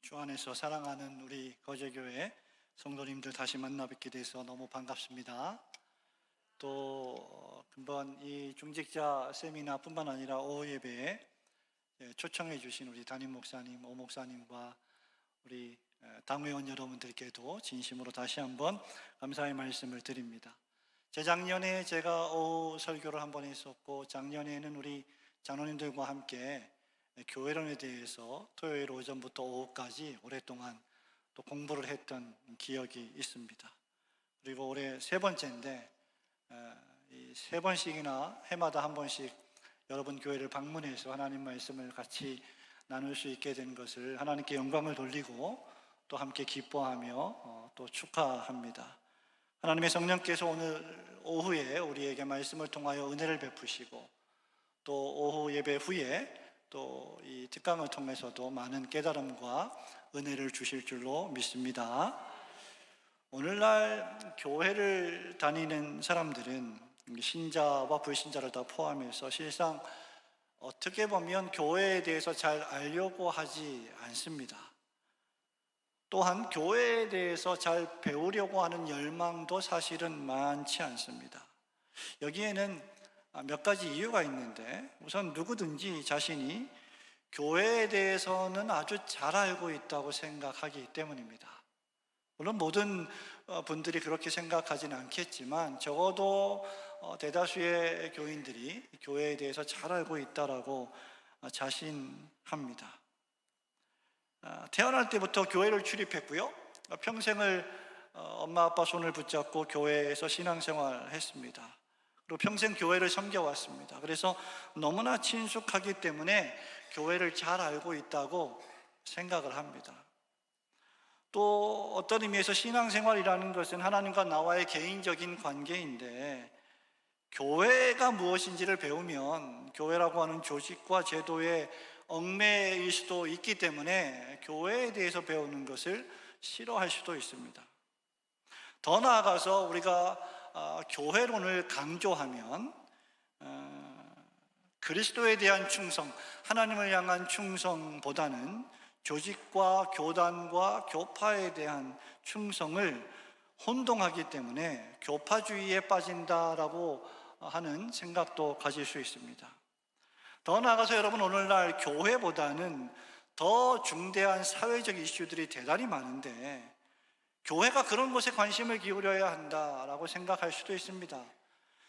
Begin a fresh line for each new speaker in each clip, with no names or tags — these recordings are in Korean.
주 안에서 사랑하는 우리 거제교회 성도님들 다시 만나 뵙게 돼서 너무 반갑습니다. 또 금번 이 중직자 세미나뿐만 아니라 오후 예배에 초청해 주신 우리 담임 목사님, 오 목사님과 우리 당회원 여러분들께도 진심으로 다시 한번 감사의 말씀을 드립니다. 재작년에 제가 오후 설교를 한번 했었고, 작년에는 우리 장로님들과 함께 교회론에 대해서 토요일 오전부터 오후까지 오랫동안 또 공부를 했던 기억이 있습니다. 그리고 올해 세 번째인데, 이 세 번씩이나 해마다 한 번씩 여러분 교회를 방문해서 하나님 말씀을 같이 나눌 수 있게 된 것을 하나님께 영광을 돌리고 또 함께 기뻐하며 또 축하합니다. 하나님의 성령께서 오늘 오후에 우리에게 말씀을 통하여 은혜를 베푸시고, 또 오후 예배 후에 또 이 특강을 통해서도 많은 깨달음과 은혜를 주실 줄로 믿습니다. 오늘날 교회를 다니는 사람들은 신자와 불신자를 다 포함해서 실상 어떻게 보면 교회에 대해서 잘 알려고 하지 않습니다. 또한 교회에 대해서 잘 배우려고 하는 열망도 사실은 많지 않습니다. 여기에는 몇 가지 이유가 있는데, 우선 누구든지 자신이 교회에 대해서는 아주 잘 알고 있다고 생각하기 때문입니다. 물론 모든 분들이 그렇게 생각하지는 않겠지만, 적어도 대다수의 교인들이 교회에 대해서 잘 알고 있다라고 자신합니다. 태어날 때부터 교회를 출입했고요, 평생을 엄마 아빠 손을 붙잡고 교회에서 신앙생활을 했습니다. 그리고 평생 교회를 섬겨왔습니다. 그래서 너무나 친숙하기 때문에 교회를 잘 알고 있다고 생각을 합니다. 또 어떤 의미에서 신앙생활이라는 것은 하나님과 나와의 개인적인 관계인데, 교회가 무엇인지를 배우면 교회라고 하는 조직과 제도에 얽매일 수도 있기 때문에 교회에 대해서 배우는 것을 싫어할 수도 있습니다. 더 나아가서 우리가 교회론을 강조하면 그리스도에 대한 충성, 하나님을 향한 충성보다는 조직과 교단과 교파에 대한 충성을 혼동하기 때문에 교파주의에 빠진다라고 하는 생각도 가질 수 있습니다. 더 나아가서 여러분, 오늘날 교회보다는 더 중대한 사회적 이슈들이 대단히 많은데, 교회가 그런 것에 관심을 기울여야 한다라고 생각할 수도 있습니다.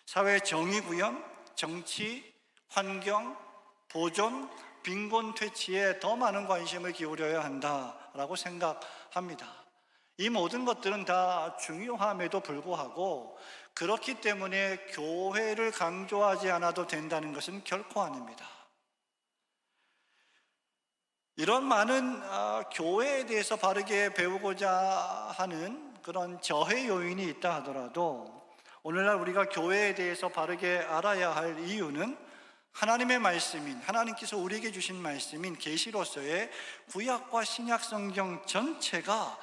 사회 정의 구현, 정치, 환경, 보존, 빈곤 퇴치에 더 많은 관심을 기울여야 한다라고 생각합니다. 이 모든 것들은 다 중요함에도 불구하고 그렇기 때문에 교회를 강조하지 않아도 된다는 것은 결코 아닙니다. 이런 많은 교회에 대해서 바르게 배우고자 하는 그런 저해 요인이 있다 하더라도, 오늘날 우리가 교회에 대해서 바르게 알아야 할 이유는 하나님의 말씀인, 하나님께서 우리에게 주신 말씀인 계시로서의 구약과 신약 성경 전체가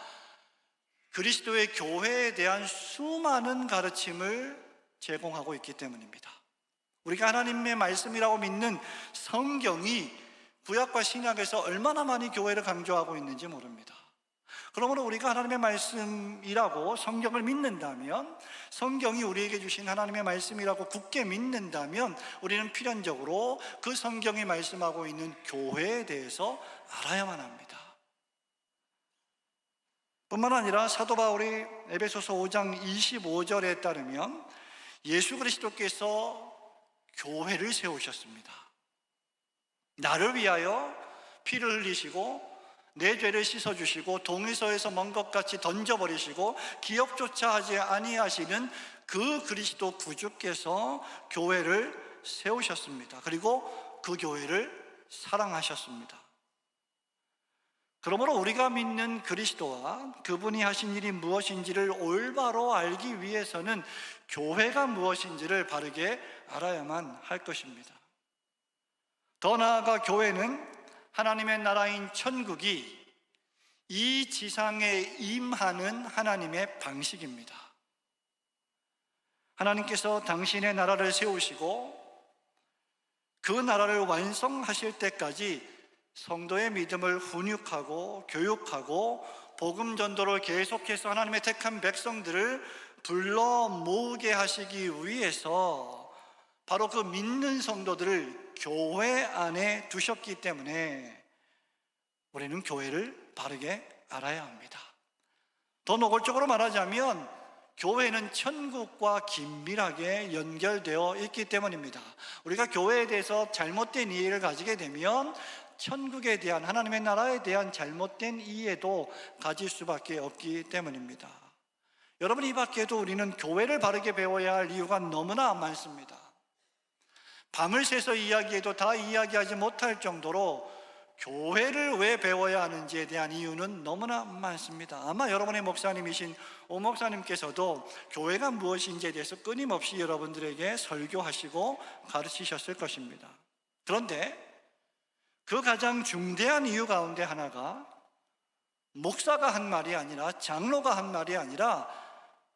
그리스도의 교회에 대한 수많은 가르침을 제공하고 있기 때문입니다. 우리가 하나님의 말씀이라고 믿는 성경이 구약과 신약에서 얼마나 많이 교회를 강조하고 있는지 모릅니다. 그러므로 우리가 하나님의 말씀이라고 성경을 믿는다면, 성경이 우리에게 주신 하나님의 말씀이라고 굳게 믿는다면, 우리는 필연적으로 그 성경이 말씀하고 있는 교회에 대해서 알아야만 합니다. 뿐만 아니라 사도 바울이 에베소서 5장 25절에 따르면 예수 그리스도께서 교회를 세우셨습니다. 나를 위하여 피를 흘리시고 내 죄를 씻어주시고 동의서에서 먼 것 같이 던져버리시고 기억조차 하지 아니하시는 그 그리스도 구주께서 교회를 세우셨습니다. 그리고 그 교회를 사랑하셨습니다. 그러므로 우리가 믿는 그리스도와 그분이 하신 일이 무엇인지를 올바로 알기 위해서는 교회가 무엇인지를 바르게 알아야만 할 것입니다. 더 나아가 교회는 하나님의 나라인 천국이 이 지상에 임하는 하나님의 방식입니다. 하나님께서 당신의 나라를 세우시고 그 나라를 완성하실 때까지 성도의 믿음을 훈육하고 교육하고 복음 전도를 계속해서 하나님의 택한 백성들을 불러 모으게 하시기 위해서 바로 그 믿는 성도들을 교회 안에 두셨기 때문에 우리는 교회를 바르게 알아야 합니다. 더 노골적으로 말하자면 교회는 천국과 긴밀하게 연결되어 있기 때문입니다. 우리가 교회에 대해서 잘못된 이해를 가지게 되면 천국에 대한, 하나님의 나라에 대한 잘못된 이해도 가질 수밖에 없기 때문입니다. 여러분, 이 밖에도 우리는 교회를 바르게 배워야 할 이유가 너무나 많습니다. 밤을 새서 이야기해도 다 이야기하지 못할 정도로 교회를 왜 배워야 하는지에 대한 이유는 너무나 많습니다. 아마 여러분의 목사님이신 오 목사님께서도 교회가 무엇인지에 대해서 끊임없이 여러분들에게 설교하시고 가르치셨을 것입니다. 그런데 그 가장 중대한 이유 가운데 하나가 목사가 한 말이 아니라, 장로가 한 말이 아니라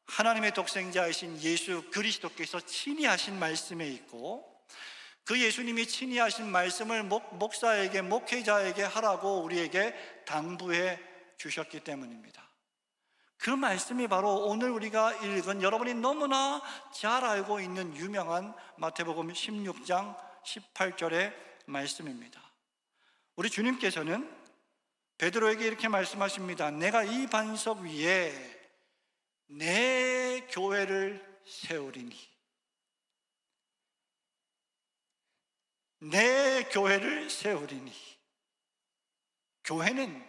하나님의 독생자이신 예수 그리스도께서 친히 하신 말씀에 있고, 그 예수님이 친히 하신 말씀을 목사에게, 목회자에게 하라고 우리에게 당부해 주셨기 때문입니다. 그 말씀이 바로 오늘 우리가 읽은, 여러분이 너무나 잘 알고 있는 유명한 마태복음 16장 18절의 말씀입니다. 우리 주님께서는 베드로에게 이렇게 말씀하십니다. 내가 이 반석 위에 내 교회를 세우리니, 내 교회를 세우리니. 교회는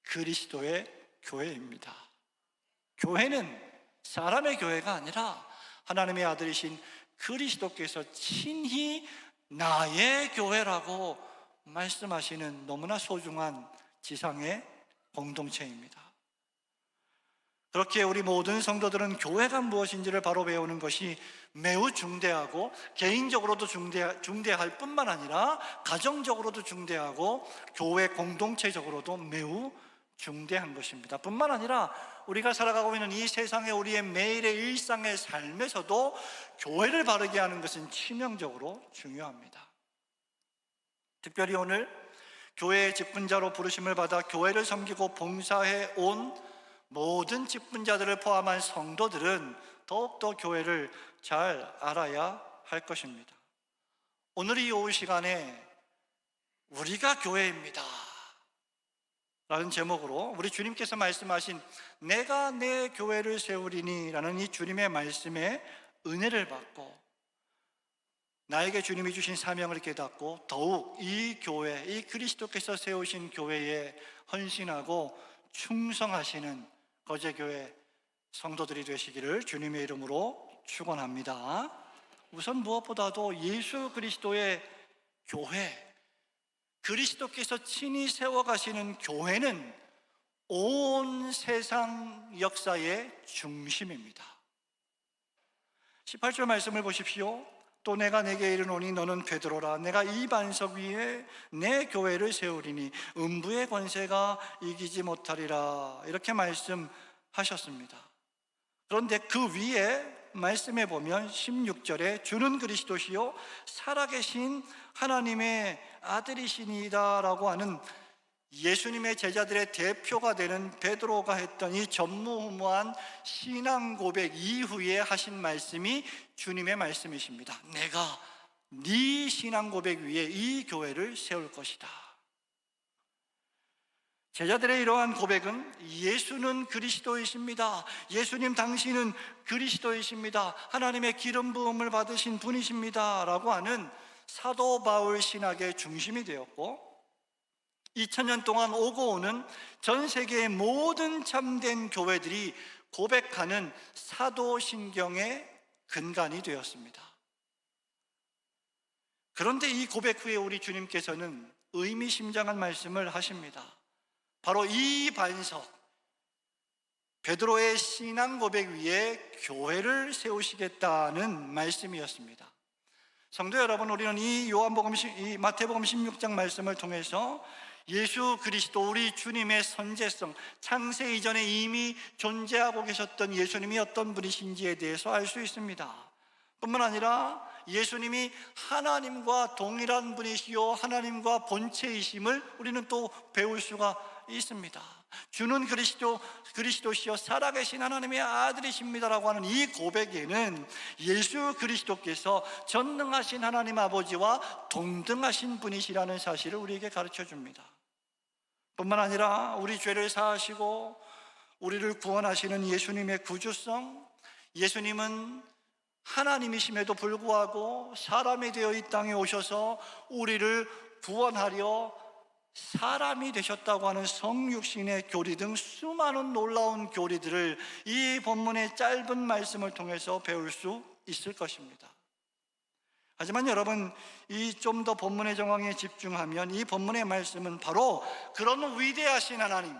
그리스도의 교회입니다. 교회는 사람의 교회가 아니라 하나님의 아들이신 그리스도께서 친히 나의 교회라고 말씀하시는 너무나 소중한 지상의 공동체입니다. 그렇게 우리 모든 성도들은 교회가 무엇인지를 바로 배우는 것이 매우 중대하고, 개인적으로도 중대할 뿐만 아니라 가정적으로도 중대하고 교회 공동체적으로도 매우 중대한 것입니다. 뿐만 아니라 우리가 살아가고 있는 이 세상에, 우리의 매일의 일상의 삶에서도 교회를 바르게 하는 것은 치명적으로 중요합니다. 특별히 오늘 교회의 직분자로 부르심을 받아 교회를 섬기고 봉사해 온 모든 직분자들을 포함한 성도들은 더욱더 교회를 잘 알아야 할 것입니다. 오늘 이 오후 시간에 우리가 교회입니다 라는 제목으로 우리 주님께서 말씀하신 내가 내 교회를 세우리니 라는 이 주님의 말씀에 은혜를 받고, 나에게 주님이 주신 사명을 깨닫고 더욱 이 교회, 이 그리스도께서 세우신 교회에 헌신하고 충성하시는 거제교회 성도들이 되시기를 주님의 이름으로 축원합니다. 우선 무엇보다도 예수 그리스도의 교회, 그리스도께서 친히 세워가시는 교회는 온 세상 역사의 중심입니다. 18절 말씀을 보십시오. 또 내가 내게 이르노니 너는 베드로라. 내가 이 반석 위에 내 교회를 세우리니 음부의 권세가 이기지 못하리라. 이렇게 말씀하셨습니다. 그런데 그 위에 말씀해 보면 16절에 주는 그리스도시요 살아계신 하나님의 아들이시니이다 라고 하는 예수님의 제자들의 대표가 되는 베드로가 했던 이 전무후무한 신앙 고백 이후에 하신 말씀이 주님의 말씀이십니다. 내가 네 신앙 고백 위에 이 교회를 세울 것이다. 제자들의 이러한 고백은 예수는 그리스도이십니다. 예수님 당신은 그리스도이십니다. 하나님의 기름 부음을 받으신 분이십니다 라고 하는 사도 바울 신학의 중심이 되었고, 2000년 동안 오고 오는 전 세계의 모든 참된 교회들이 고백하는 사도신경의 근간이 되었습니다. 그런데 이 고백 후에 우리 주님께서는 의미심장한 말씀을 하십니다. 바로 이 반석, 베드로의 신앙 고백 위에 교회를 세우시겠다는 말씀이었습니다. 성도 여러분, 우리는 이 마태복음 16장 말씀을 통해서 예수 그리스도, 우리 주님의 선제성, 창세 이전에 이미 존재하고 계셨던 예수님이 어떤 분이신지에 대해서 알 수 있습니다. 뿐만 아니라 예수님이 하나님과 동일한 분이시요 하나님과 본체이심을 우리는 또 배울 수가 있습니다. 주는 그리스도시요 살아계신 하나님의 아들이십니다라고 하는 이 고백에는 예수 그리스도께서 전능하신 하나님 아버지와 동등하신 분이시라는 사실을 우리에게 가르쳐 줍니다. 뿐만 아니라 우리 죄를 사하시고 우리를 구원하시는 예수님의 구주성, 예수님은 하나님이심에도 불구하고 사람이 되어 이 땅에 오셔서 우리를 구원하려 사람이 되셨다고 하는 성육신의 교리 등 수많은 놀라운 교리들을 이 본문의 짧은 말씀을 통해서 배울 수 있을 것입니다. 하지만 여러분, 이 좀 더 본문의 정황에 집중하면 이 본문의 말씀은 바로 그런 위대하신 하나님,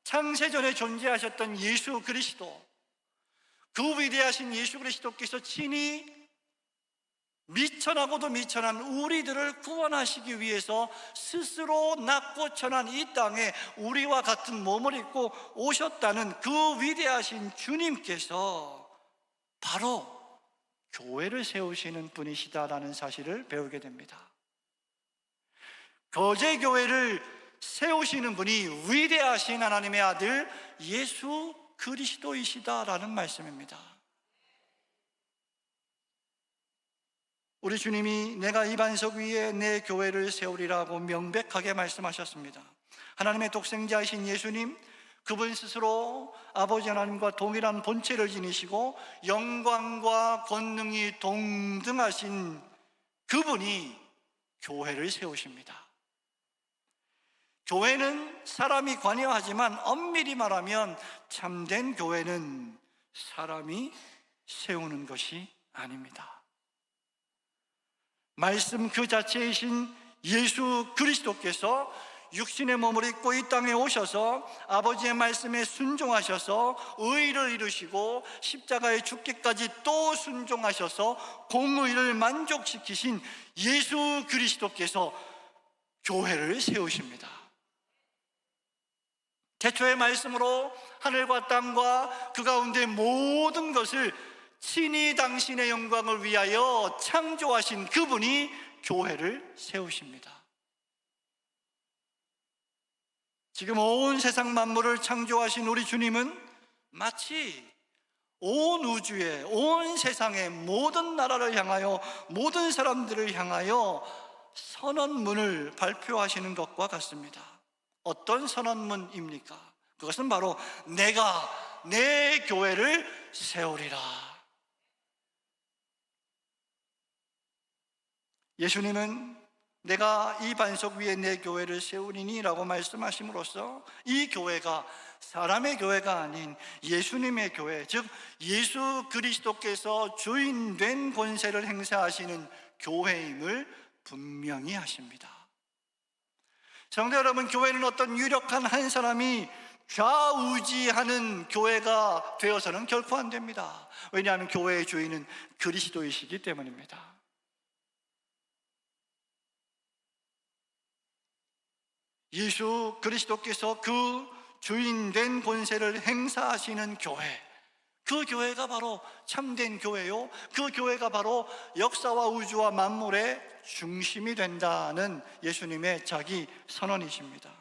창세전에 존재하셨던 예수 그리스도, 그 위대하신 예수 그리스도께서 친히 미천하고도 미천한 우리들을 구원하시기 위해서 스스로 낮고 천한 이 땅에 우리와 같은 몸을 입고 오셨다는 그 위대하신 주님께서 바로 교회를 세우시는 분이시다라는 사실을 배우게 됩니다. 거제 교회를 세우시는 분이 위대하신 하나님의 아들 예수 그리스도이시다라는 말씀입니다. 우리 주님이 내가 이 반석 위에 내 교회를 세우리라고 명백하게 말씀하셨습니다. 하나님의 독생자이신 예수님, 그분 스스로 아버지 하나님과 동일한 본체를 지니시고 영광과 권능이 동등하신 그분이 교회를 세우십니다. 교회는 사람이 관여하지만 엄밀히 말하면 참된 교회는 사람이 세우는 것이 아닙니다. 말씀 그 자체이신 예수 그리스도께서 육신의 몸을 입고 이 땅에 오셔서 아버지의 말씀에 순종하셔서 의를 이루시고 십자가에 죽기까지 또 순종하셔서 공의를 만족시키신 예수 그리스도께서 교회를 세우십니다. 태초의 말씀으로 하늘과 땅과 그 가운데 모든 것을 친히 당신의 영광을 위하여 창조하신 그분이 교회를 세우십니다. 지금 온 세상 만물을 창조하신 우리 주님은 마치 온 우주에, 온 세상의 모든 나라를 향하여, 모든 사람들을 향하여 선언문을 발표하시는 것과 같습니다. 어떤 선언문입니까? 그것은 바로 내가 내 교회를 세우리라. 예수님은 내가 이 반석 위에 내 교회를 세우리니 라고 말씀하심으로써 이 교회가 사람의 교회가 아닌 예수님의 교회, 즉 예수 그리스도께서 주인 된 권세를 행사하시는 교회임을 분명히 하십니다. 성도 여러분, 교회는 어떤 유력한 한 사람이 좌우지하는 교회가 되어서는 결코 안 됩니다. 왜냐하면 교회의 주인은 그리스도이시기 때문입니다. 예수 그리스도께서 그 주인된 권세를 행사하시는 교회, 그 교회가 바로 참된 교회요, 그 교회가 바로 역사와 우주와 만물의 중심이 된다는 예수님의 자기 선언이십니다.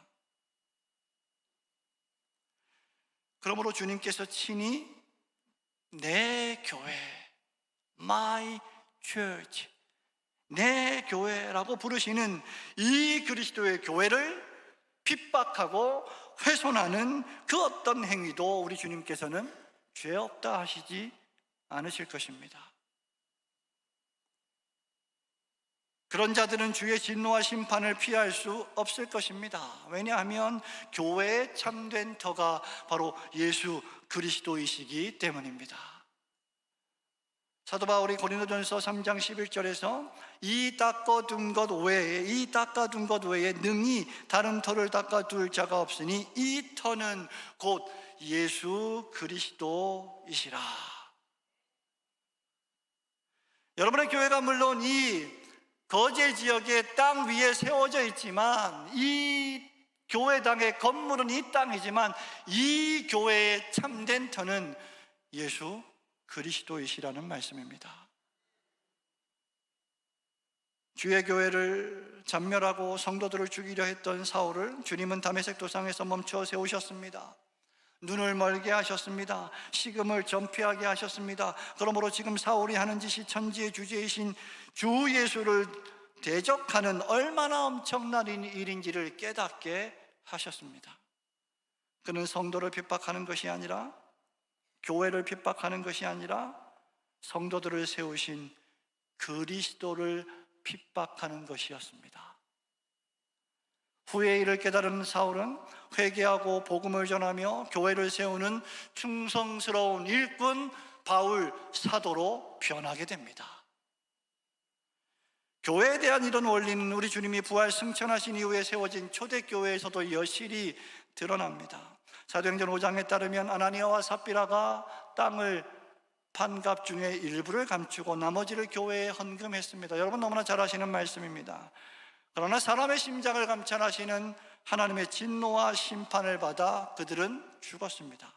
그러므로 주님께서 친히 내 교회, my church, 내 교회라고 부르시는 이 그리스도의 교회를 핍박하고 훼손하는 그 어떤 행위도 우리 주님께서는 죄 없다 하시지 않으실 것입니다. 그런 자들은 주의 진노와 심판을 피할 수 없을 것입니다. 왜냐하면 교회의 참된 터가 바로 예수 그리스도이시기 때문입니다. 사도 바울이 고린도전서 3장 11절에서 이 닦아둔 것 외에 능히 다른 터를 닦아둘 자가 없으니 이 터는 곧 예수 그리스도이시라. 여러분의 교회가 물론 이 거제 지역의 땅 위에 세워져 있지만, 이 교회당의 건물은 이 땅이지만 이 교회의 참된 터는 예수 그리스도이시라는 말씀입니다. 주의 교회를 잔멸하고 성도들을 죽이려 했던 사울을 주님은 다메섹 도상에서 멈춰 세우셨습니다. 눈을 멀게 하셨습니다. 식음을 전폐하게 하셨습니다. 그러므로 지금 사울이 하는 짓이 천지의 주제이신 주 예수를 대적하는 얼마나 엄청난 일인지를 깨닫게 하셨습니다. 그는 성도를 핍박하는 것이 아니라, 교회를 핍박하는 것이 아니라 성도들을 세우신 그리스도를 핍박하는 것이었습니다. 후에 이를 깨달은 사울은 회개하고 복음을 전하며 교회를 세우는 충성스러운 일꾼 바울 사도로 변하게 됩니다. 교회에 대한 이런 원리는 우리 주님이 부활 승천하신 이후에 세워진 초대교회에서도 여실히 드러납니다. 사도행전 5장에 따르면 아나니아와 삽비라가 땅을 판 값 중에 일부를 감추고 나머지를 교회에 헌금했습니다. 여러분 너무나 잘 아시는 말씀입니다. 그러나 사람의 심장을 감찰하시는 하나님의 진노와 심판을 받아 그들은 죽었습니다.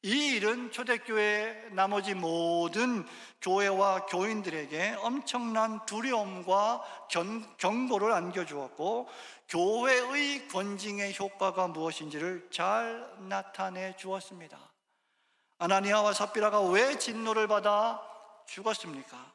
이 일은 초대교회 나머지 모든 교회와 교인들에게 엄청난 두려움과 경고를 안겨주었고, 교회의 권징의 효과가 무엇인지를 잘 나타내 주었습니다. 아나니아와 삽비라가 왜 진노를 받아 죽었습니까?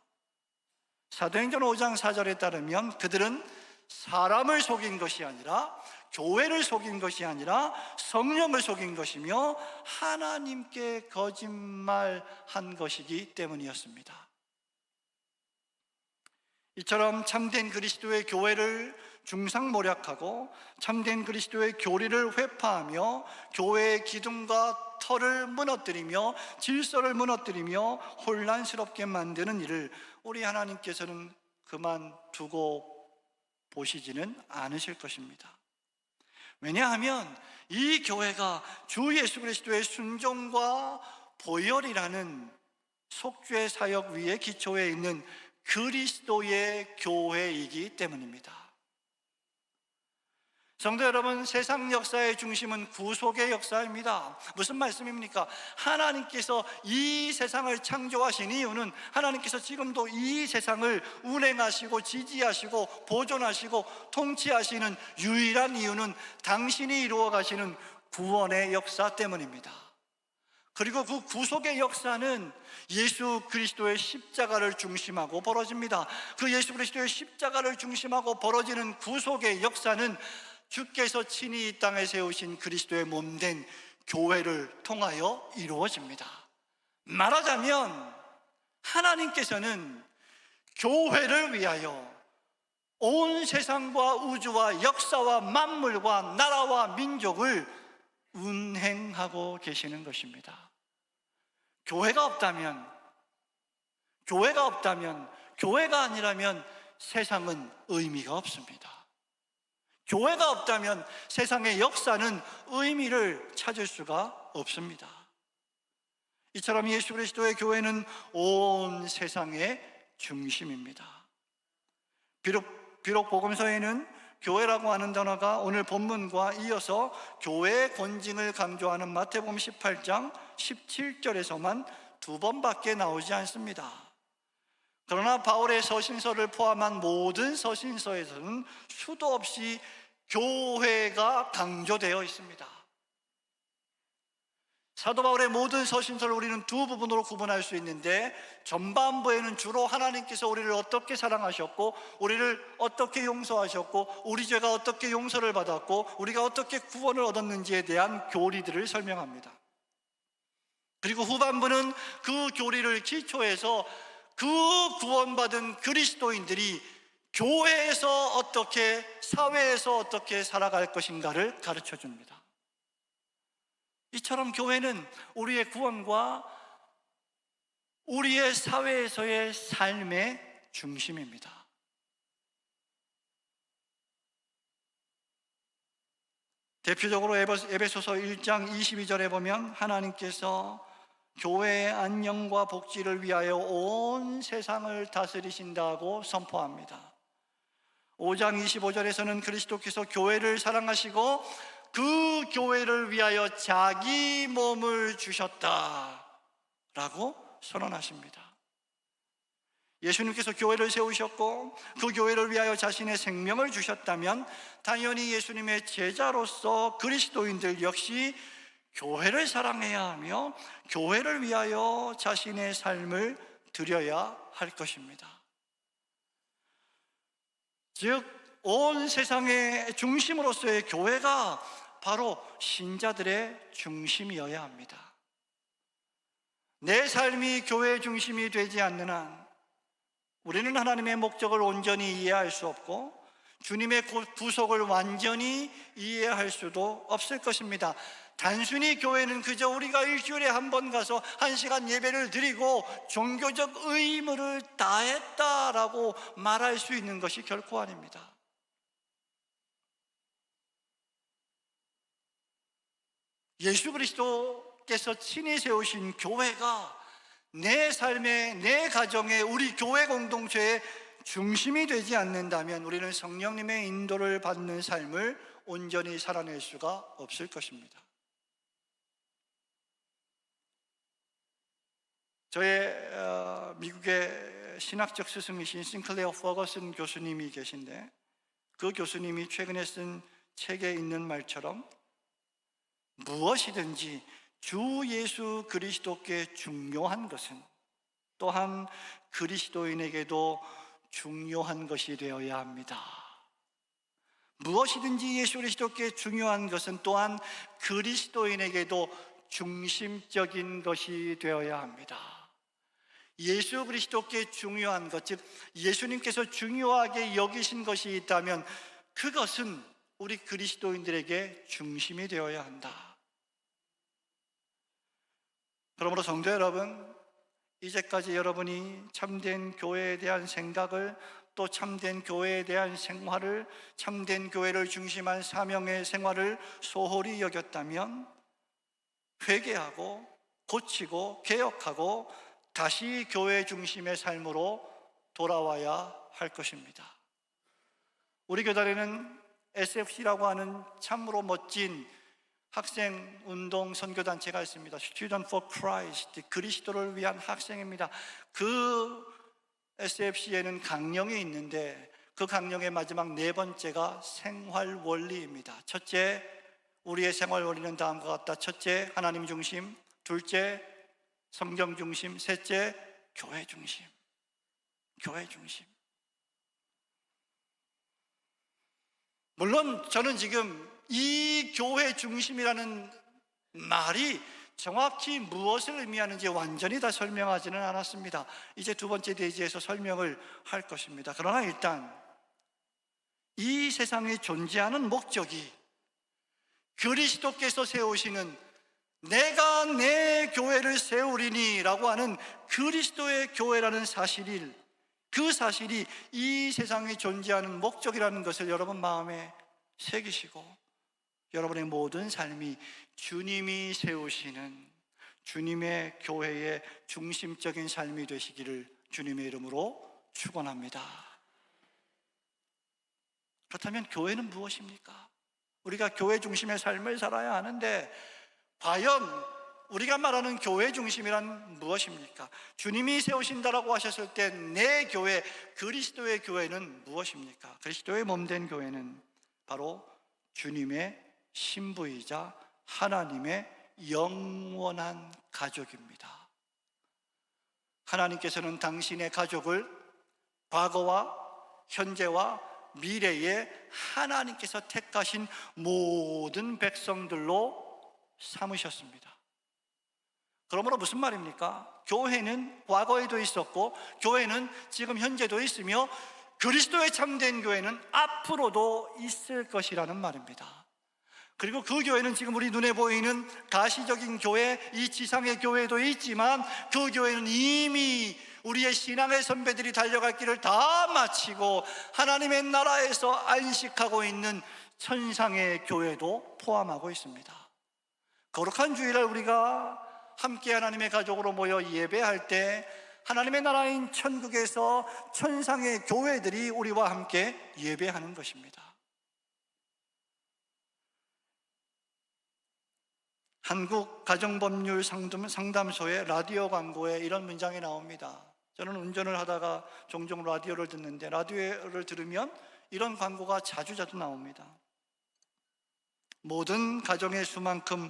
사도행전 5장 4절에 따르면 그들은 사람을 속인 것이 아니라, 교회를 속인 것이 아니라 성령을 속인 것이며 하나님께 거짓말한 것이기 때문이었습니다. 이처럼 참된 그리스도의 교회를 중상모략하고 참된 그리스도의 교리를 회파하며 교회의 기둥과 터를 무너뜨리며 질서를 무너뜨리며 혼란스럽게 만드는 일을 우리 하나님께서는 그만두고 보시지는 않으실 것입니다. 왜냐하면 이 교회가 주 예수 그리스도의 순종과 보혈이라는 속죄 사역 위에 기초해 있는 그리스도의 교회이기 때문입니다. 성도 여러분, 세상 역사의 중심은 구속의 역사입니다. 무슨 말씀입니까? 하나님께서 이 세상을 창조하신 이유는, 하나님께서 지금도 이 세상을 운행하시고 지지하시고 보존하시고 통치하시는 유일한 이유는 당신이 이루어 가시는 구원의 역사 때문입니다. 그리고 그 구속의 역사는 예수 그리스도의 십자가를 중심하고 벌어집니다. 그 예수 그리스도의 십자가를 중심하고 벌어지는 구속의 역사는 주께서 친히 이 땅에 세우신 그리스도의 몸된 교회를 통하여 이루어집니다. 말하자면 하나님께서는 교회를 위하여 온 세상과 우주와 역사와 만물과 나라와 민족을 운행하고 계시는 것입니다. 교회가 없다면, 교회가 아니라면 세상은 의미가 없습니다. 교회가 없다면 세상의 역사는 의미를 찾을 수가 없습니다. 이처럼 예수 그리스도의 교회는 온 세상의 중심입니다. 비록 복음서에는 교회라고 하는 단어가 오늘 본문과 이어서 교회의 권징을 강조하는 마태복음 18장 17절에서만 2번밖에 나오지 않습니다. 그러나 바울의 서신서를 포함한 모든 서신서에서는 수도 없이 교회가 강조되어 있습니다. 사도 바울의 모든 서신서를 우리는 두 부분으로 구분할 수 있는데, 전반부에는 주로 하나님께서 우리를 어떻게 사랑하셨고, 우리를 어떻게 용서하셨고, 우리 죄가 어떻게 용서를 받았고, 우리가 어떻게 구원을 얻었는지에 대한 교리들을 설명합니다. 그리고 후반부는 그 교리를 기초해서 그 구원받은 그리스도인들이 교회에서 어떻게, 사회에서 어떻게 살아갈 것인가를 가르쳐 줍니다. 이처럼 교회는 우리의 구원과 우리의 사회에서의 삶의 중심입니다. 대표적으로 에베소서 1장 22절에 보면 하나님께서 교회의 안녕과 복지를 위하여 온 세상을 다스리신다고 선포합니다. 5장 25절에서는 그리스도께서 교회를 사랑하시고 그 교회를 위하여 자기 몸을 주셨다라고 선언하십니다. 예수님께서 교회를 세우셨고 그 교회를 위하여 자신의 생명을 주셨다면 당연히 예수님의 제자로서 그리스도인들 역시 교회를 사랑해야 하며 교회를 위하여 자신의 삶을 드려야 할 것입니다. 즉, 온 세상의 중심으로서의 교회가 바로 신자들의 중심이어야 합니다. 내 삶이 교회의 중심이 되지 않는 한 우리는 하나님의 목적을 온전히 이해할 수 없고 주님의 구속을 완전히 이해할 수도 없을 것입니다. 단순히 교회는 그저 우리가 일주일에 한 번 가서 1시간 예배를 드리고 종교적 의무를 다했다라고 말할 수 있는 것이 결코 아닙니다. 예수 그리스도께서 친히 세우신 교회가 내 삶에, 내 가정에, 우리 교회 공동체의 중심이 되지 않는다면 우리는 성령님의 인도를 받는 삶을 온전히 살아낼 수가 없을 것입니다. 저의 미국의 신학적 스승이신 싱클레어 퍼거슨 교수님이 계신데 그 교수님이 최근에 쓴 책에 있는 말처럼 무엇이든지 주 예수 그리스도께 중요한 것은 또한 그리스도인에게도 중요한 것이 되어야 합니다. 무엇이든지 예수 그리스도께 중요한 것은 또한 그리스도인에게도 중심적인 것이 되어야 합니다. 예수 그리스도께 중요한 것, 즉 예수님께서 중요하게 여기신 것이 있다면 그것은 우리 그리스도인들에게 중심이 되어야 한다. 그러므로 성도 여러분, 이제까지 여러분이 참된 교회에 대한 생각을, 또 참된 교회에 대한 생활을, 참된 교회를 중심한 사명의 생활을 소홀히 여겼다면 회개하고 고치고 개혁하고 다시 교회 중심의 삶으로 돌아와야 할 것입니다. 우리 교단에는 SFC라고 하는 참으로 멋진 학생 운동 선교단체가 있습니다. Student for Christ, 그리스도를 위한 학생입니다. 그 SFC에는 강령이 있는데 그 강령의 마지막 4번째가 생활 원리입니다. 첫째, 우리의 생활 원리는 다음과 같다. 첫째, 하나님 중심. 둘째, 성경 중심. 셋째, 교회 중심. 교회 중심. 물론 저는 지금 이 교회 중심이라는 말이 정확히 무엇을 의미하는지 완전히 다 설명하지는 않았습니다. 이제 2번째 대지에서 설명을 할 것입니다. 그러나 일단 이 세상에 존재하는 목적이 그리스도께서 세우시는 내가 내 교회를 세우리니 라고 하는 그리스도의 교회라는 사실이, 그 사실이 이 세상에 존재하는 목적이라는 것을 여러분 마음에 새기시고 여러분의 모든 삶이 주님이 세우시는 주님의 교회의 중심적인 삶이 되시기를 주님의 이름으로 축원합니다. 그렇다면 교회는 무엇입니까? 우리가 교회 중심의 삶을 살아야 하는데 과연 우리가 말하는 교회 중심이란 무엇입니까? 주님이 세우신다라고 하셨을 때 내 교회, 그리스도의 교회는 무엇입니까? 그리스도의 몸된 교회는 바로 주님의 신부이자 하나님의 영원한 가족입니다. 하나님께서는 당신의 가족을 과거와 현재와 미래에 하나님께서 택하신 모든 백성들로 삼으셨습니다. 그러므로 무슨 말입니까? 교회는 과거에도 있었고 교회는 지금 현재도 있으며 그리스도의 참된 교회는 앞으로도 있을 것이라는 말입니다. 그리고 그 교회는 지금 우리 눈에 보이는 가시적인 교회, 이 지상의 교회도 있지만 그 교회는 이미 우리의 신앙의 선배들이 달려갈 길을 다 마치고 하나님의 나라에서 안식하고 있는 천상의 교회도 포함하고 있습니다. 거룩한 주일날 우리가 함께 하나님의 가족으로 모여 예배할 때 하나님의 나라인 천국에서 천상의 교회들이 우리와 함께 예배하는 것입니다. 한국 가정법률 상담소의 라디오 광고에 이런 문장이 나옵니다. 저는 운전을 하다가 종종 라디오를 듣는데 라디오를 들으면 이런 광고가 자주자주 나옵니다. 모든 가정의 수만큼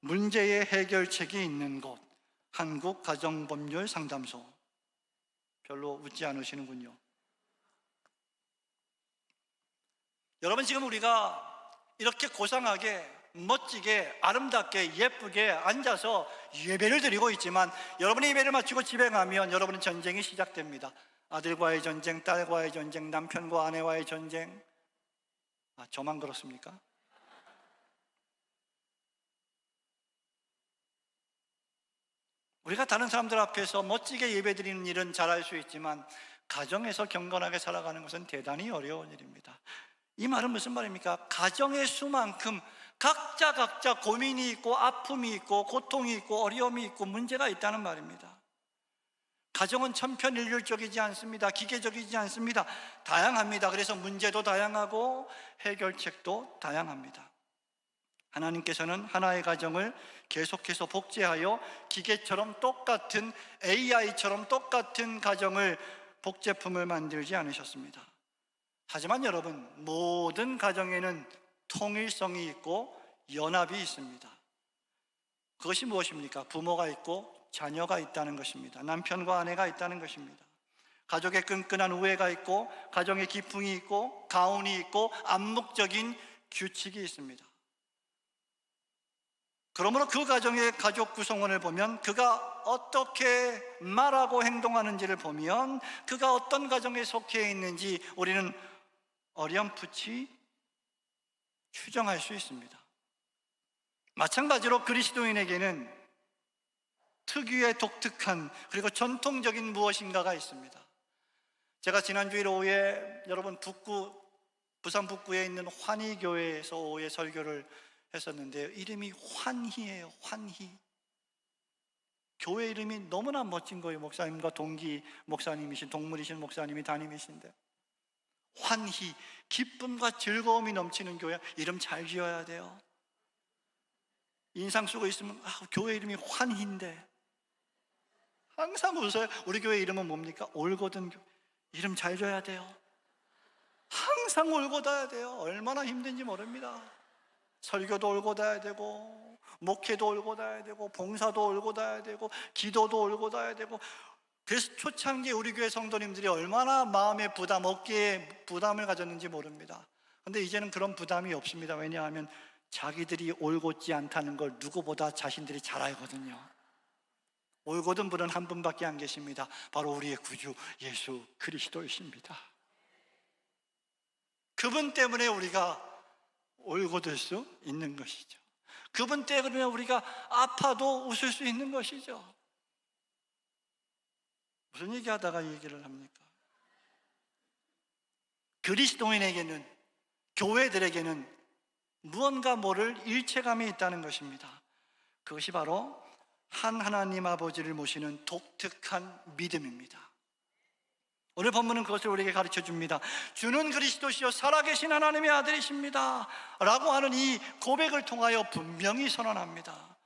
문제의 해결책이 있는 곳, 한국가정법률상담소. 별로 웃지 않으시는군요. 여러분, 지금 우리가 이렇게 고상하게 멋지게 아름답게 예쁘게 앉아서 예배를 드리고 있지만, 여러분이 예배를 마치고 집에 가면 여러분은 전쟁이 시작됩니다. 아들과의 전쟁, 딸과의 전쟁, 남편과 아내와의 전쟁. 저만 그렇습니까? 우리가 다른 사람들 앞에서 멋지게 예배드리는 일은 잘할 수 있지만 가정에서 경건하게 살아가는 것은 대단히 어려운 일입니다. 이 말은 무슨 말입니까? 가정의 수만큼 각자 고민이 있고 아픔이 있고 고통이 있고 어려움이 있고 문제가 있다는 말입니다. 가정은 천편일률적이지 않습니다. 기계적이지 않습니다. 다양합니다. 그래서 문제도 다양하고 해결책도 다양합니다. 하나님께서는 하나의 가정을 계속해서 복제하여 기계처럼 똑같은 AI처럼 똑같은 가정을 복제품을 만들지 않으셨습니다. 하지만 여러분, 모든 가정에는 통일성이 있고 연합이 있습니다. 그것이 무엇입니까? 부모가 있고 자녀가 있다는 것입니다. 남편과 아내가 있다는 것입니다. 가족의 끈끈한 우애가 있고 가정의 기풍이 있고 가훈이 있고 암묵적인 규칙이 있습니다. 그러므로 그 가정의 가족 구성원을 보면 그가 어떻게 말하고 행동하는지를 보면 그가 어떤 가정에 속해 있는지 우리는 어렴풋이 추정할 수 있습니다. 마찬가지로 그리스도인에게는 특유의 독특한 그리고 전통적인 무엇인가가 있습니다. 제가 지난주일 오후에 여러분 부산 북구에 있는 환희교회에서 오후에 설교를 했었는데요, 이름이 환희예요. 환희. 교회 이름이 너무나 멋진 거예요. 목사님과 동기 목사님이신, 동물이신 목사님이 담임이신데, 환희, 기쁨과 즐거움이 넘치는 교회. 이름 잘 지어야 돼요. 인상 쓰고 있으면 교회 이름이 환희인데 항상 웃어요. 우리 교회 이름은 뭡니까? 올고든 교회. 이름 잘 줘야 돼요. 항상 올고다야 돼요. 얼마나 힘든지 모릅니다. 설교도 올고다야 되고 목회도 올고다야 되고 봉사도 올고다야 되고 기도도 올고다야 되고. 그래서 초창기에 우리 교회 성도님들이 얼마나 마음의 부담, 어깨에 부담을 가졌는지 모릅니다. 근데 이제는 그런 부담이 없습니다. 왜냐하면 자기들이 올곧지 않다는 걸 누구보다 자신들이 잘 알거든요. 올곧은 분은 한 분밖에 안 계십니다. 바로 우리의 구주 예수 그리스도이십니다. 그분 때문에 우리가 올곧을 수 있는 것이죠. 그분 때문에 우리가 아파도 웃을 수 있는 것이죠. 무슨 얘기하다가 이 얘기를 합니까? 그리스도인에게는, 교회들에게는 무언가 모를 일체감이 있다는 것입니다. 그것이 바로 한 하나님 아버지를 모시는 독특한 믿음입니다. 오늘 본문은 그것을 우리에게 가르쳐 줍니다. 주는 그리스도시요 살아계신 하나님의 아들이십니다 라고 하는 이 고백을 통하여 분명히 선언합니다.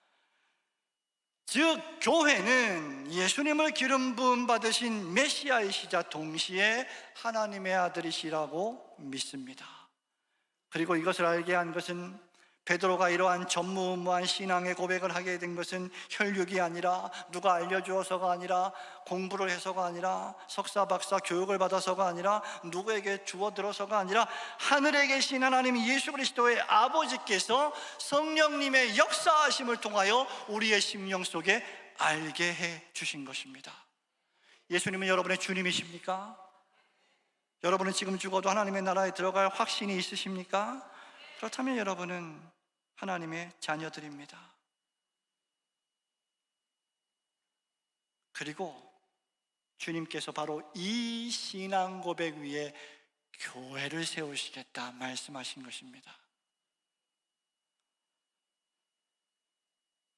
즉 교회는 예수님을 기름 부음 받으신 메시아이시자 동시에 하나님의 아들이시라고 믿습니다. 그리고 이것을 알게 한 것은, 베드로가 이러한 전무후무한 신앙의 고백을 하게 된 것은 혈육이 아니라, 누가 알려주어서가 아니라, 공부를 해서가 아니라, 석사 박사 교육을 받아서가 아니라, 누구에게 주워 들어서가 아니라, 하늘에 계신 하나님 예수 그리스도의 아버지께서 성령님의 역사하심을 통하여 우리의 심령 속에 알게 해 주신 것입니다. 예수님은 여러분의 주님이십니까? 여러분은 지금 죽어도 하나님의 나라에 들어갈 확신이 있으십니까? 그렇다면 여러분은 하나님의 자녀들입니다. 그리고 주님께서 바로 이 신앙 고백 위에 교회를 세우시겠다 말씀하신 것입니다.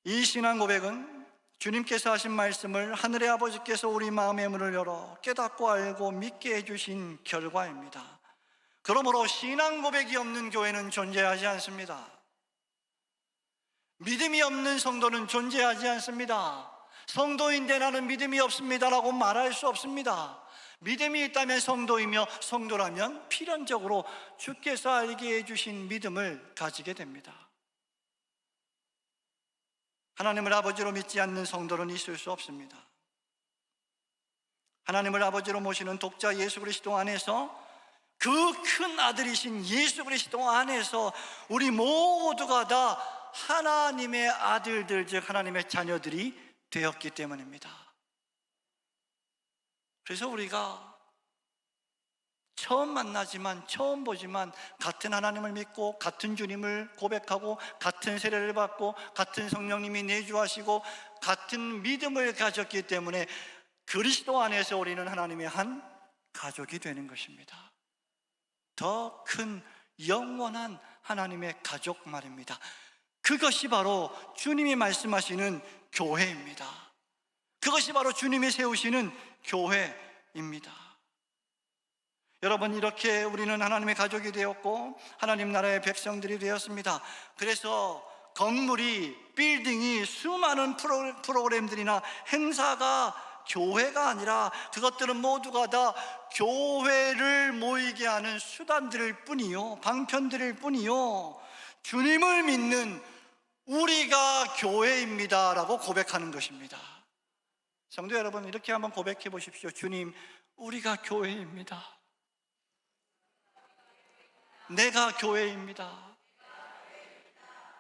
이 신앙 고백은 주님께서 하신 말씀을 하늘의 아버지께서 우리 마음의 문을 열어 깨닫고 알고 믿게 해주신 결과입니다. 그러므로 신앙 고백이 없는 교회는 존재하지 않습니다. 믿음이 없는 성도는 존재하지 않습니다. 성도인데 나는 믿음이 없습니다라고 말할 수 없습니다. 믿음이 있다면 성도이며 성도라면 필연적으로 주께서 알게 해주신 믿음을 가지게 됩니다. 하나님을 아버지로 믿지 않는 성도는 있을 수 없습니다. 하나님을 아버지로 모시는 독자 예수 그리스도 안에서, 그 큰 아들이신 예수 그리스도 안에서 우리 모두가 다 하나님의 아들들, 즉 하나님의 자녀들이 되었기 때문입니다. 그래서 우리가 처음 만나지만, 처음 보지만 같은 하나님을 믿고 같은 주님을 고백하고 같은 세례를 받고 같은 성령님이 내주하시고 같은 믿음을 가졌기 때문에 그리스도 안에서 우리는 하나님의 한 가족이 되는 것입니다. 더 큰 영원한 하나님의 가족 말입니다. 그것이 바로 주님이 말씀하시는 교회입니다. 그것이 바로 주님이 세우시는 교회입니다. 여러분, 이렇게 우리는 하나님의 가족이 되었고 하나님 나라의 백성들이 되었습니다. 그래서 건물이, 빌딩이, 수많은 프로그램들이나 행사가 교회가 아니라 그것들은 모두가 다 교회를 모이게 하는 수단들일 뿐이요, 방편들일 뿐이요, 주님을 믿는 우리가 교회입니다 라고 고백하는 것입니다. 성도 여러분, 이렇게 한번 고백해 보십시오. 주님, 우리가 교회입니다. 내가 교회입니다.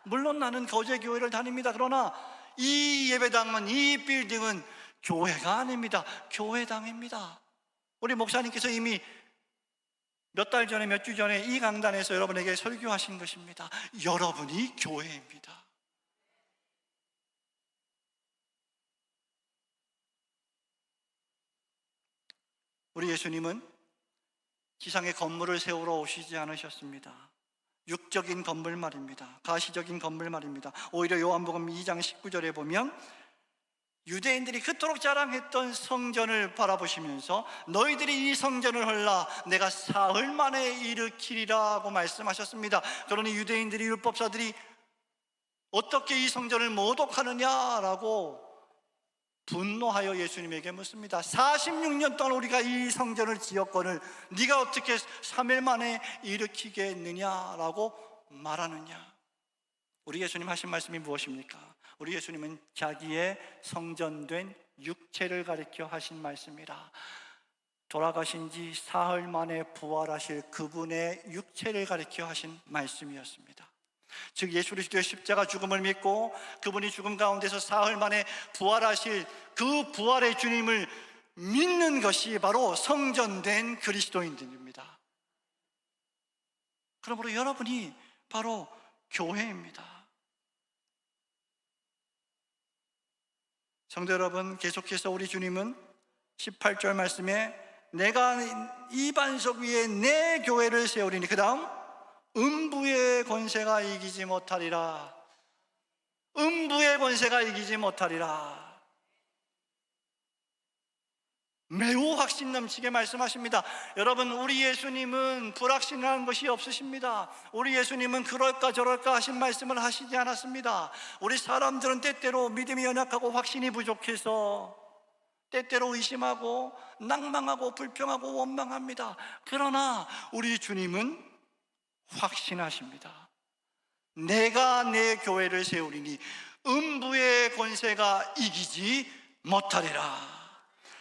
물론 나는 거제 교회를 다닙니다. 그러나 이 예배당은, 이 빌딩은 교회가 아닙니다. 교회당입니다. 우리 목사님께서 이미 몇 달 전에, 몇 주 전에 이 강단에서 여러분에게 설교하신 것입니다. 여러분이 교회입니다. 우리 예수님은 지상에 건물을 세우러 오시지 않으셨습니다. 육적인 건물 말입니다. 가시적인 건물 말입니다. 오히려 요한복음 2장 19절에 보면 유대인들이 그토록 자랑했던 성전을 바라보시면서 너희들이 이 성전을 헐라 내가 사흘 만에 일으키리라고 말씀하셨습니다. 그러니 유대인들이, 율법사들이 어떻게 이 성전을 모독하느냐라고 분노하여 예수님에게 묻습니다. 46년 동안 우리가 이 성전을 지었거늘 네가 어떻게 3일 만에 일으키겠느냐라고 말하느냐. 우리 예수님 하신 말씀이 무엇입니까? 우리 예수님은 자기의 성전된 육체를 가리켜 하신 말씀이라. 돌아가신 지 사흘 만에 부활하실 그분의 육체를 가리켜 하신 말씀이었습니다. 즉 예수 그리스도의 십자가 죽음을 믿고 그분이 죽음 가운데서 사흘 만에 부활하실 그 부활의 주님을 믿는 것이 바로 성전된 그리스도인들입니다. 그러므로 여러분이 바로 교회입니다. 성도 여러분, 계속해서 우리 주님은 18절 말씀에 내가 이 반석 위에 내 교회를 세우리니, 그 다음 음부의 권세가 이기지 못하리라. 음부의 권세가 이기지 못하리라. 매우 확신 넘치게 말씀하십니다. 여러분, 우리 예수님은 불확신한 것이 없으십니다. 우리 예수님은 그럴까 저럴까 하신 말씀을 하시지 않았습니다. 우리 사람들은 때때로 믿음이 연약하고 확신이 부족해서 때때로 의심하고 낭망하고 불평하고 원망합니다. 그러나 우리 주님은 확신하십니다. 내가 내 교회를 세우리니 음부의 권세가 이기지 못하리라.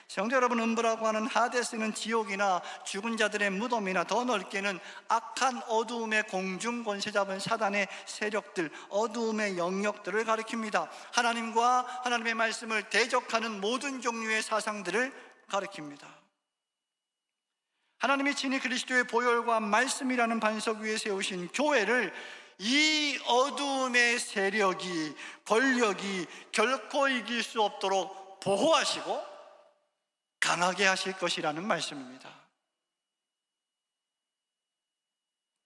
성도 여러분, 음부라고 하는 하데스는 지옥이나 죽은 자들의 무덤이나 더 넓게는 악한 어두움의 공중 권세 잡은 사단의 세력들, 어두움의 영역들을 가리킵니다. 하나님과 하나님의 말씀을 대적하는 모든 종류의 사상들을 가리킵니다. 하나님이 친히 그리스도의 보혈과 말씀이라는 반석 위에 세우신 교회를 이 어두움의 세력이, 권력이 결코 이길 수 없도록 보호하시고 강하게 하실 것이라는 말씀입니다.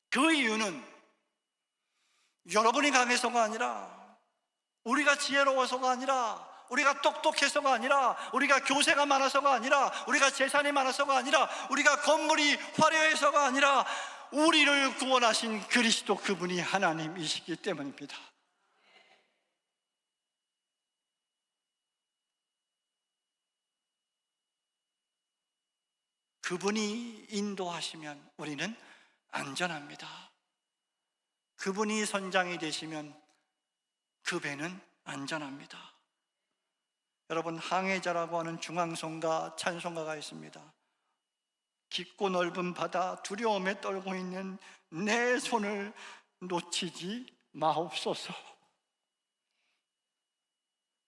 그 이유는 여러분이 강해서가 아니라, 우리가 지혜로워서가 아니라, 우리가 똑똑해서가 아니라, 우리가 교세가 많아서가 아니라, 우리가 재산이 많아서가 아니라, 우리가 건물이 화려해서가 아니라, 우리를 구원하신 그리스도 그분이 하나님이시기 때문입니다. 그분이 인도하시면 우리는 안전합니다. 그분이 선장이 되시면 그 배는 안전합니다. 여러분, 항해자라고 하는 중앙송가, 찬송가가 있습니다. 깊고 넓은 바다 두려움에 떨고 있는 내 손을 놓치지 마옵소서.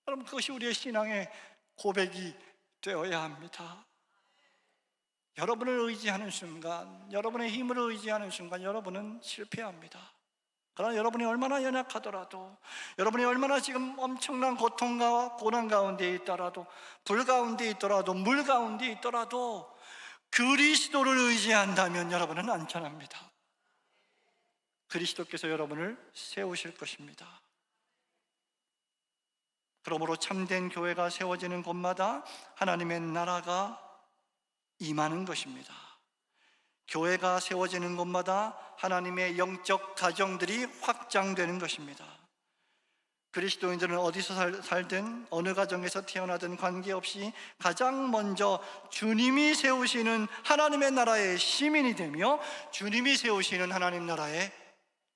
여러분, 그것이 우리의 신앙의 고백이 되어야 합니다. 여러분을 의지하는 순간, 여러분의 힘을 의지하는 순간 여러분은 실패합니다. 그러나 여러분이 얼마나 연약하더라도, 여러분이 얼마나 지금 엄청난 고통과 고난 가운데 있더라도, 불 가운데 있더라도, 물 가운데 있더라도 그리스도를 의지한다면 여러분은 안전합니다. 그리스도께서 여러분을 세우실 것입니다. 그러므로 참된 교회가 세워지는 곳마다 하나님의 나라가 임하는 것입니다. 교회가 세워지는 곳마다 하나님의 영적 가정들이 확장되는 것입니다. 그리스도인들은 어디서 살든 어느 가정에서 태어나든 관계없이 가장 먼저 주님이 세우시는 하나님의 나라의 시민이 되며 주님이 세우시는 하나님 나라의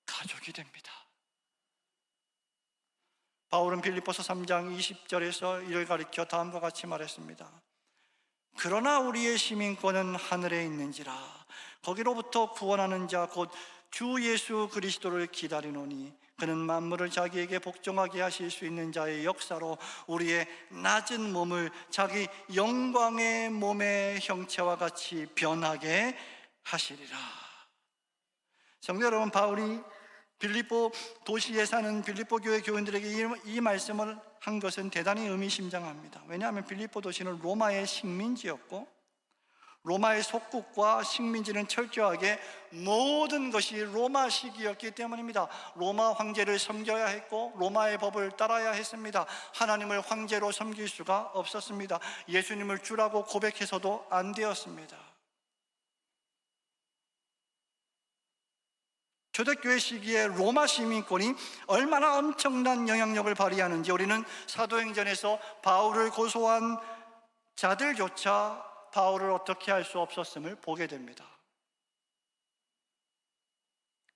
가족이 됩니다. 바울은 빌립보서 3장 20절에서 이를 가리켜 다음과 같이 말했습니다. 그러나 우리의 시민권은 하늘에 있는지라 거기로부터 구원하는 자 곧 주 예수 그리스도를 기다리노니 그는 만물을 자기에게 복종하게 하실 수 있는 자의 역사로 우리의 낮은 몸을 자기 영광의 몸의 형체와 같이 변하게 하시리라. 성도 여러분, 바울이 빌립보 도시에 사는 빌립보 교회 교인들에게 이 말씀을 한 것은 대단히 의미심장합니다. 왜냐하면 빌립보 도시는 로마의 식민지였고 로마의 속국과 식민지는 철저하게 모든 것이 로마식이었기 때문입니다. 로마 황제를 섬겨야 했고 로마의 법을 따라야 했습니다. 하나님을 황제로 섬길 수가 없었습니다. 예수님을 주라고 고백해서도 안 되었습니다. 초대교회 시기에 로마 시민권이 얼마나 엄청난 영향력을 발휘하는지 우리는 사도행전에서 바울을 고소한 자들조차 바울을 어떻게 할 수 없었음을 보게 됩니다.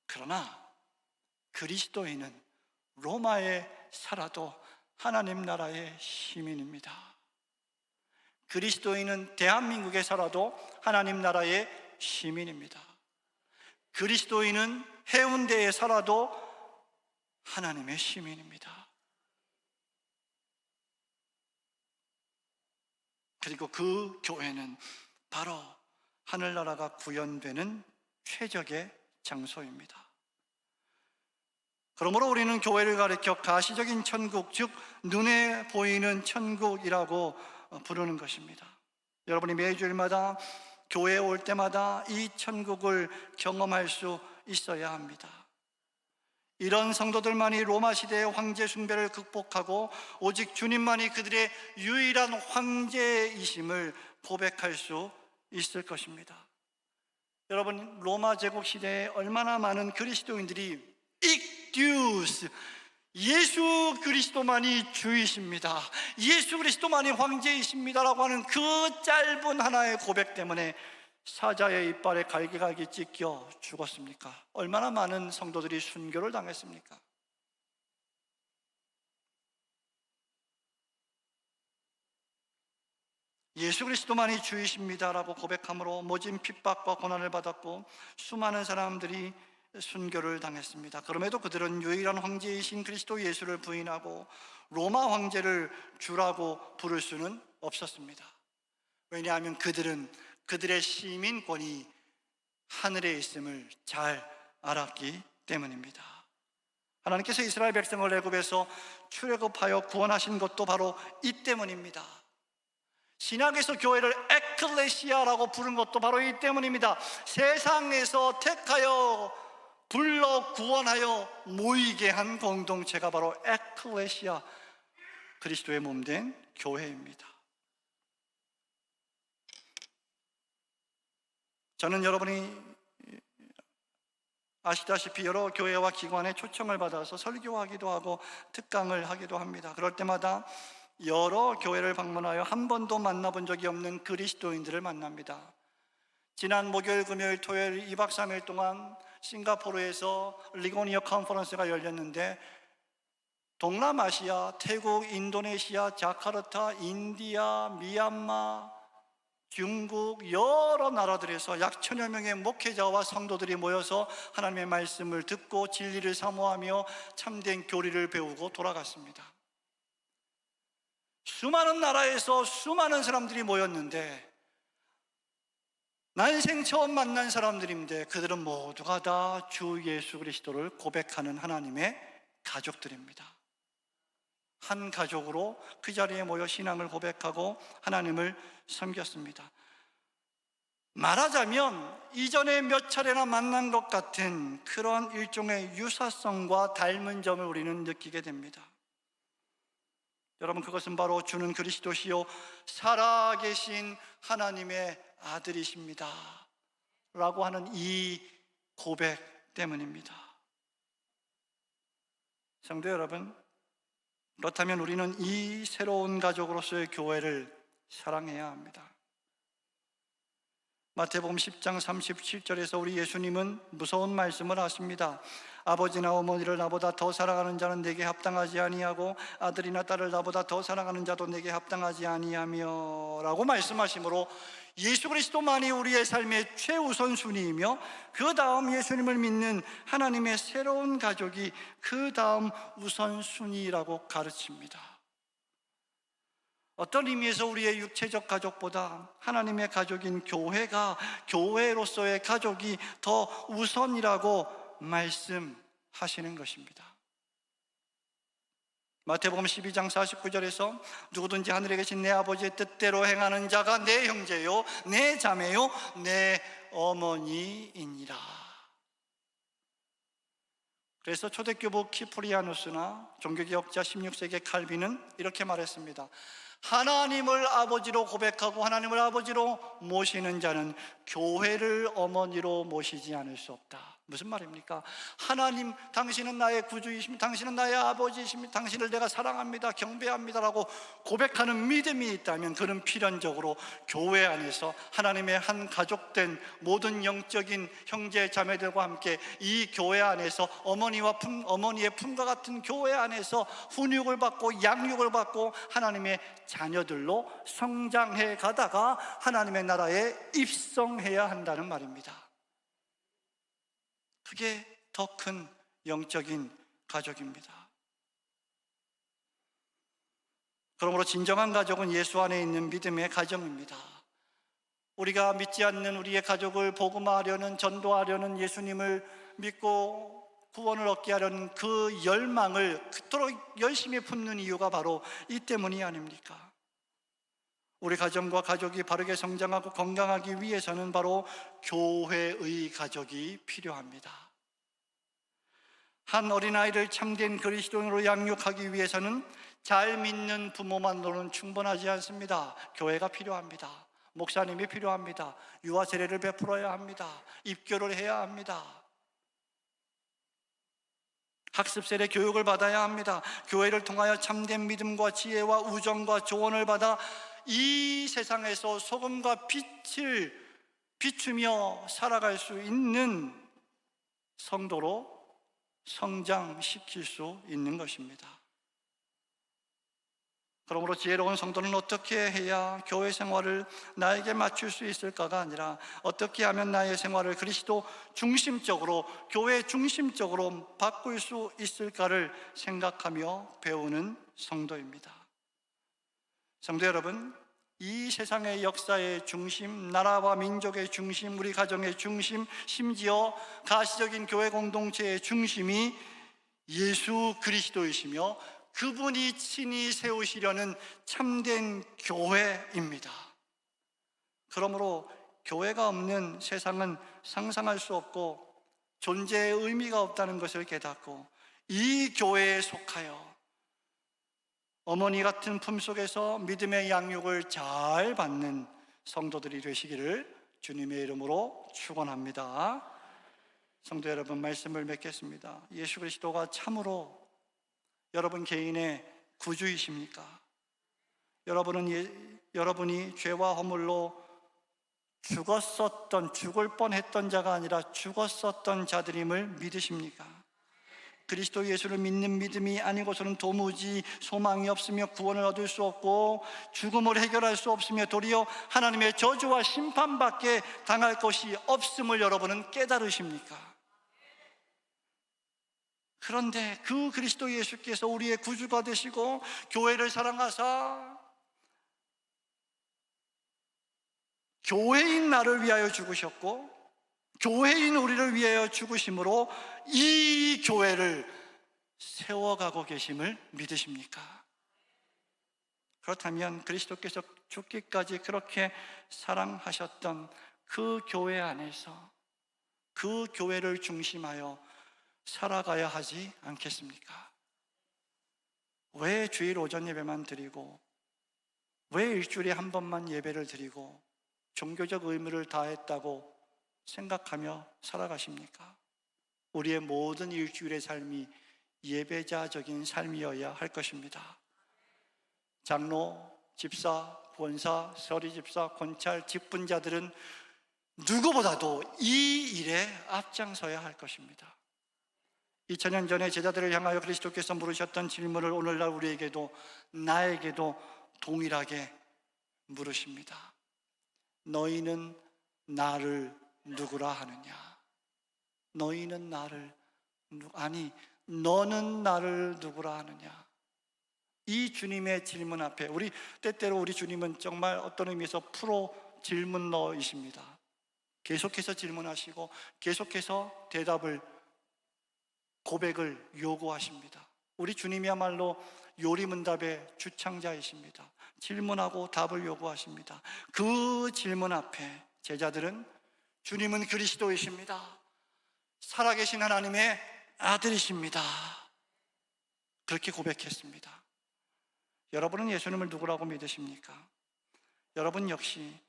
그러나 그리스도인은 로마에 살아도 하나님 나라의 시민입니다. 그리스도인은 대한민국에 살아도 하나님 나라의 시민입니다. 그리스도인은 해운대에 살아도 하나님의 시민입니다. 그리고 그 교회는 바로 하늘나라가 구현되는 최적의 장소입니다. 그러므로 우리는 교회를 가리켜 가시적인 천국, 즉 눈에 보이는 천국이라고 부르는 것입니다. 여러분이 매주일마다 교회에 올 때마다 이 천국을 경험할 수 있어야 합니다. 이런 성도들만이 로마 시대의 황제 숭배를 극복하고 오직 주님만이 그들의 유일한 황제이심을 고백할 수 있을 것입니다. 여러분, 로마 제국 시대에 얼마나 많은 그리스도인들이 익듀스, 예수 그리스도만이 주이십니다, 예수 그리스도만이 황제이십니다라고 하는 그 짧은 하나의 고백 때문에 사자의 이빨에 갈기갈기 찢겨 죽었습니까? 얼마나 많은 성도들이 순교를 당했습니까? 예수 그리스도만이 주이십니다라고 고백함으로 모진 핍박과 고난을 받았고 수많은 사람들이 순교를 당했습니다. 그럼에도 그들은 유일한 황제이신 그리스도 예수를 부인하고 로마 황제를 주라고 부를 수는 없었습니다. 왜냐하면 그들은 그들의 시민권이 하늘에 있음을 잘 알았기 때문입니다. 하나님께서 이스라엘 백성을 애굽에서 출애굽하여 구원하신 것도 바로 이 때문입니다. 신약에서 교회를 에클레시아라고 부른 것도 바로 이 때문입니다. 세상에서 택하여 불러 구원하여 모이게 한 공동체가 바로 에클레시아, 그리스도의 몸된 교회입니다. 저는 여러분이 아시다시피 여러 교회와 기관에 초청을 받아서 설교하기도 하고 특강을 하기도 합니다. 그럴 때마다 여러 교회를 방문하여 한 번도 만나본 적이 없는 그리스도인들을 만납니다. 지난 목요일, 금요일, 토요일 2박 3일 동안 싱가포르에서 리고니어 컨퍼런스가 열렸는데 동남아시아, 태국, 인도네시아, 자카르타, 인디아, 미얀마, 중국 여러 나라들에서 약 1000여 명의 목회자와 성도들이 모여서 하나님의 말씀을 듣고 진리를 사모하며 참된 교리를 배우고 돌아갔습니다. 수많은 나라에서 수많은 사람들이 모였는데 난생 처음 만난 사람들인데 그들은 모두가 다 주 예수 그리스도를 고백하는 하나님의 가족들입니다. 한 가족으로 그 자리에 모여 신앙을 고백하고 하나님을 섬겼습니다. 말하자면 이전에 몇 차례나 만난 것 같은 그런 일종의 유사성과 닮은 점을 우리는 느끼게 됩니다. 여러분, 그것은 바로 주는 그리스도시요 살아계신 하나님의 아들이십니다 라고 하는 이 고백 때문입니다. 성도 여러분, 그렇다면 우리는 이 새로운 가족으로서의 교회를 사랑해야 합니다. 마태복음 10장 37절에서 우리 예수님은 무서운 말씀을 하십니다. 아버지나 어머니를 나보다 더 사랑하는 자는 내게 합당하지 아니하고 아들이나 딸을 나보다 더 사랑하는 자도 내게 합당하지 아니하며 라고 말씀하시므로 예수 그리스도만이 우리의 삶의 최우선순위이며 그 다음 예수님을 믿는 하나님의 새로운 가족이 그 다음 우선순위라고 가르칩니다. 어떤 의미에서 우리의 육체적 가족보다 하나님의 가족인 교회가, 교회로서의 가족이 더 우선이라고 말씀하시는 것입니다. 마태복음 12장 49절에서 누구든지 하늘에 계신 내 아버지의 뜻대로 행하는 자가 내 형제요, 내 자매요, 내 어머니이니라. 그래서 초대교부 키프리아누스나 종교개혁자 16세기 칼빈은 이렇게 말했습니다. 하나님을 아버지로 고백하고 하나님을 아버지로 모시는 자는 교회를 어머니로 모시지 않을 수 없다. 무슨 말입니까? 하나님, 당신은 나의 구주이십니다. 당신은 나의 아버지이십니다. 당신을 내가 사랑합니다, 경배합니다 라고 고백하는 믿음이 있다면 그는 필연적으로 교회 안에서 하나님의 한 가족된 모든 영적인 형제 자매들과 함께 이 교회 안에서 어머니의 품과 같은 교회 안에서 훈육을 받고 양육을 받고 하나님의 자녀들로 성장해 가다가 하나님의 나라에 입성해야 한다는 말입니다. 그게 더 큰 영적인 가족입니다. 그러므로 진정한 가족은 예수 안에 있는 믿음의 가정입니다. 우리가 믿지 않는 우리의 가족을 복음화하려는, 전도하려는, 예수님을 믿고 구원을 얻게 하려는 그 열망을 그토록 열심히 품는 이유가 바로 이 때문이 아닙니까? 우리 가정과 가족이 바르게 성장하고 건강하기 위해서는 바로 교회의 가족이 필요합니다. 한 어린아이를 참된 그리스도인으로 양육하기 위해서는 잘 믿는 부모만으로는 충분하지 않습니다. 교회가 필요합니다. 목사님이 필요합니다. 유아 세례를 베풀어야 합니다. 입교를 해야 합니다. 학습 세례 교육을 받아야 합니다. 교회를 통하여 참된 믿음과 지혜와 우정과 조언을 받아 이 세상에서 소금과 빛을 비추며 살아갈 수 있는 성도로 성장시킬 수 있는 것입니다. 그러므로 지혜로운 성도는 어떻게 해야 교회 생활을 나에게 맞출 수 있을까가 아니라 어떻게 하면 나의 생활을 그리스도 중심적으로, 교회 중심적으로 바꿀 수 있을까를 생각하며 배우는 성도입니다. 성도 여러분, 이 세상의 역사의 중심, 나라와 민족의 중심, 우리 가정의 중심, 심지어 가시적인 교회 공동체의 중심이 예수 그리스도이시며 그분이 친히 세우시려는 참된 교회입니다. 그러므로 교회가 없는 세상은 상상할 수 없고 존재의 의미가 없다는 것을 깨닫고 이 교회에 속하여 어머니 같은 품속에서 믿음의 양육을 잘 받는 성도들이 되시기를 주님의 이름으로 축원합니다. 성도 여러분, 말씀을 맺겠습니다. 예수 그리스도가 참으로 여러분 개인의 구주이십니까? 여러분이 죄와 허물로 죽을 뻔했던 자가 아니라 죽었었던 자들임을 믿으십니까? 그리스도 예수를 믿는 믿음이 아니고서는 도무지 소망이 없으며 구원을 얻을 수 없고 죽음을 해결할 수 없으며 도리어 하나님의 저주와 심판밖에 당할 것이 없음을 여러분은 깨달으십니까? 그런데 그 그리스도 예수께서 우리의 구주가 되시고 교회를 사랑하사 교회인 나를 위하여 죽으셨고 교회인 우리를 위하여 죽으심으로 이 교회를 세워가고 계심을 믿으십니까? 그렇다면 그리스도께서 죽기까지 그렇게 사랑하셨던 그 교회 안에서 그 교회를 중심하여 살아가야 하지 않겠습니까? 왜 주일 오전 예배만 드리고 왜 일주일에 한 번만 예배를 드리고 종교적 의무를 다했다고 생각하며 살아가십니까? 우리의 모든 일주일의 삶이 예배자적인 삶이어야 할 것입니다. 장로, 집사, 권사, 서리집사, 권찰, 직분자들은 누구보다도 이 일에 앞장서야 할 것입니다. 2000년 전에 제자들을 향하여 그리스도께서 물으셨던 질문을 오늘날 우리에게도 나에게도 동일하게 물으십니다. 너희는 나를 누구라 하느냐? 너희는 나를 너는 나를 누구라 하느냐? 이 주님의 질문 앞에 때때로 우리 주님은 정말 어떤 의미에서 프로 질문러이십니다. 계속해서 질문하시고 계속해서 고백을 요구하십니다. 우리 주님이야말로 요리문답의 주창자이십니다. 질문하고 답을 요구하십니다. 그 질문 앞에 제자들은 주님은 그리스도이십니다. 살아계신 하나님의 아들이십니다. 그렇게 고백했습니다. 여러분은 예수님을 누구라고 믿으십니까? 여러분 역시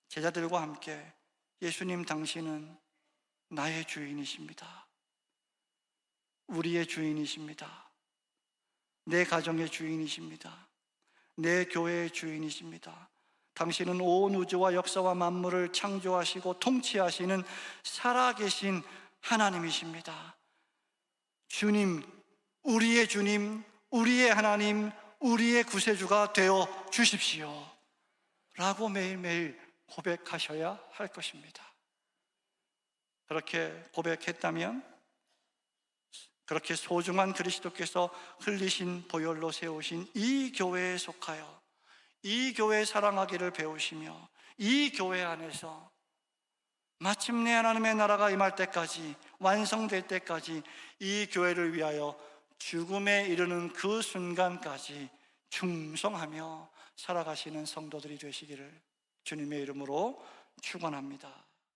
제자들과 함께 예수님 당신은 나의 주인이십니다. 우리의 주인이십니다. 내 가정의 주인이십니다. 내 교회의 주인이십니다. 당신은 온 우주와 역사와 만물을 창조하시고 통치하시는 살아계신 하나님이십니다. 주님, 우리의 주님, 우리의 하나님, 우리의 구세주가 되어 주십시오 라고 매일매일 고백하셔야 할 것입니다. 그렇게 고백했다면 그렇게 소중한 그리스도께서 흘리신 보혈로 세우신 이 교회에 속하여 이 교회 사랑하기를 배우시며 이 교회 안에서 마침내 하나님의 나라가 임할 때까지 완성될 때까지 이 교회를 위하여 죽음에 이르는 그 순간까지 충성하며 살아가시는 성도들이 되시기를 주님의 이름으로 축원합니다.